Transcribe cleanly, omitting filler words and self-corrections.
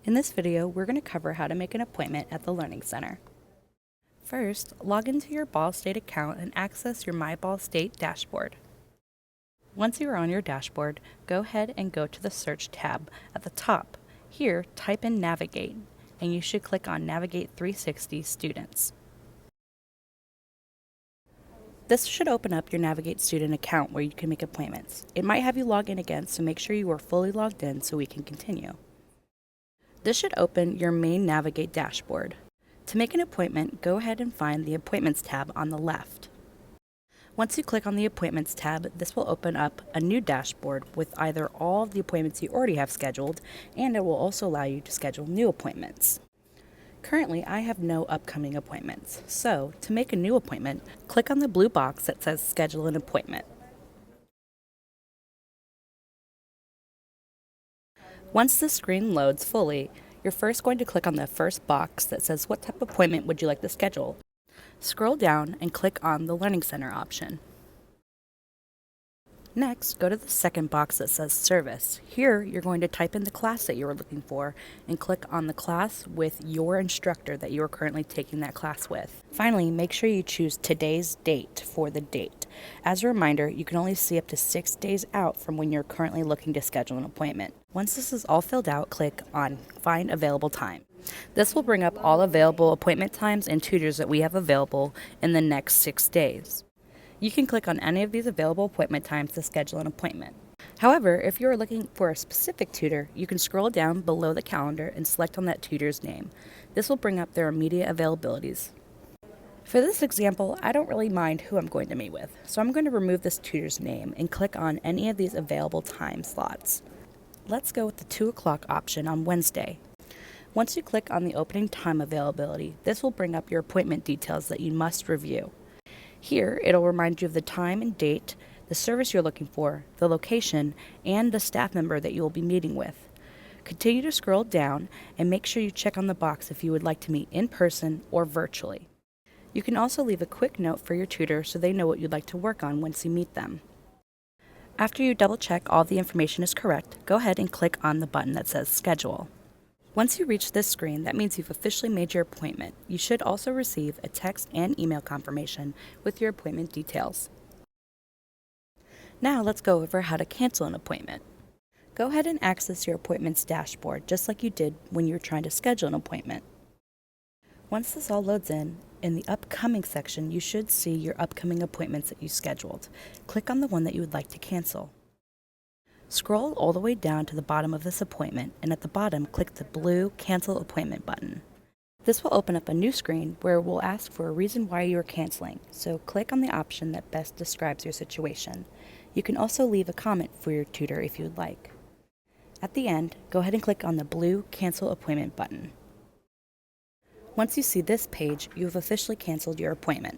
In this video, we're going to cover how to make an appointment at the Learning Center. First, log into your Ball State account and access your My Ball State dashboard. Once you are on your dashboard, go ahead and go to the Search tab at the top. Here, type in Navigate, and you should click on Navigate 360 Students. This should open up your Navigate student account where you can make appointments. It might have you log in again, so make sure you are fully logged in so we can continue. This should open your main Navigate dashboard. To make an appointment, go ahead and find the Appointments tab on the left. Once you click on the Appointments tab, this will open up a new dashboard with either all of the appointments you already have scheduled, and it will also allow you to schedule new appointments. Currently, I have no upcoming appointments, so to make a new appointment, click on the blue box that says Schedule an Appointment. Once the screen loads fully, you're first going to click on the first box that says what type of appointment would you like to schedule. Scroll down and click on the Learning Center option. Next, go to the second box that says Service. Here, you're going to type in the class that you are looking for and click on the class with your instructor that you are currently taking that class with. Finally, make sure you choose today's date for the date. As a reminder, you can only see up to 6 days out from when you're currently looking to schedule an appointment. Once this is all filled out, click on Find Available Time. This will bring up all available appointment times and tutors that we have available in the next 6 days. You can click on any of these available appointment times to schedule an appointment. However, if you are looking for a specific tutor, you can scroll down below the calendar and select on that tutor's name. This will bring up their immediate availabilities. For this example, I don't really mind who I'm going to meet with, so I'm going to remove this tutor's name and click on any of these available time slots. Let's go with the 2 o'clock option on Wednesday. Once you click on the opening time availability, this will bring up your appointment details that you must review. Here, it'll remind you of the time and date, the service you're looking for, the location, and the staff member that you will be meeting with. Continue to scroll down and make sure you check on the box if you would like to meet in person or virtually. You can also leave a quick note for your tutor so they know what you'd like to work on once you meet them. After you double check all the information is correct, go ahead and click on the button that says Schedule. Once you reach this screen, that means you've officially made your appointment. You should also receive a text and email confirmation with your appointment details. Now let's go over how to cancel an appointment. Go ahead and access your appointments dashboard just like you did when you were trying to schedule an appointment. Once this all loads in the upcoming section, you should see your upcoming appointments that you scheduled. Click on the one that you would like to cancel. Scroll all the way down to the bottom of this appointment, and at the bottom, click the blue Cancel Appointment button. This will open up a new screen where it will ask for a reason why you are canceling, so click on the option that best describes your situation. You can also leave a comment for your tutor if you would like. At the end, go ahead and click on the blue Cancel Appointment button. Once you see this page, you have officially canceled your appointment.